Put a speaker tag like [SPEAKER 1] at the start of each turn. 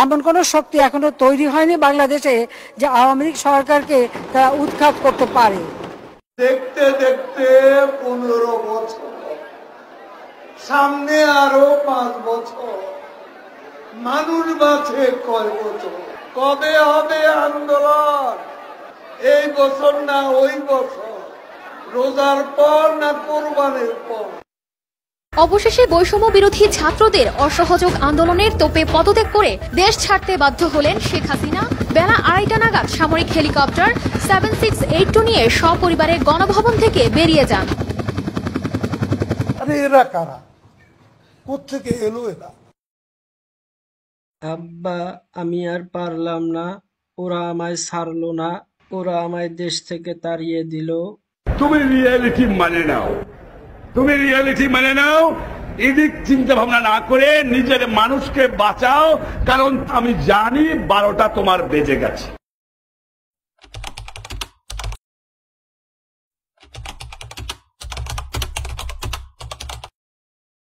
[SPEAKER 1] এমন কোন শক্তি এখনো তৈরি হয়নি বাংলাদেশে যে আওয়ামী লীগ সরকারকে তারা উৎখাত করতে পারে।
[SPEAKER 2] দেখতে দেখতে 15 বছর, সামনে আরো 5 বছর, মানুষ বাঁচে কয় বছর? কবে হবে আন্দোলন? এই বছর না ওই বছর? রোজার পর না কোরবানির পর?
[SPEAKER 3] অবশেষে বৈষম্য বিরোধী ছাত্রদের অসহযোগ আন্দোলনের তোপে পদত্যাগ করে দেশ ছাড়তে বাধ্য হলেন শেখ হাসিনা। বেলা 2:30 নাগাদ সামরিক হেলিকপ্টার 7682 নিয়ে সপরিবারে গণভবন থেকে বেরিয়ে যান।
[SPEAKER 2] আরে এরা কারা? কোত্থেকে এলো এরা?
[SPEAKER 4] আব্বা, আমি আর পারলাম না, ওরা আমায় ছাড়লো না, ওরা আমায় দেশ থেকে তাড়িয়ে দিল।
[SPEAKER 5] তুমি রিয়েলিটি মানে নাও, এদিক চিন্তা ভাবনা না করে নিজের মানুষকে বাঁচাও, কারণ আমি জানি 12টা তোমার বেজে গেছে।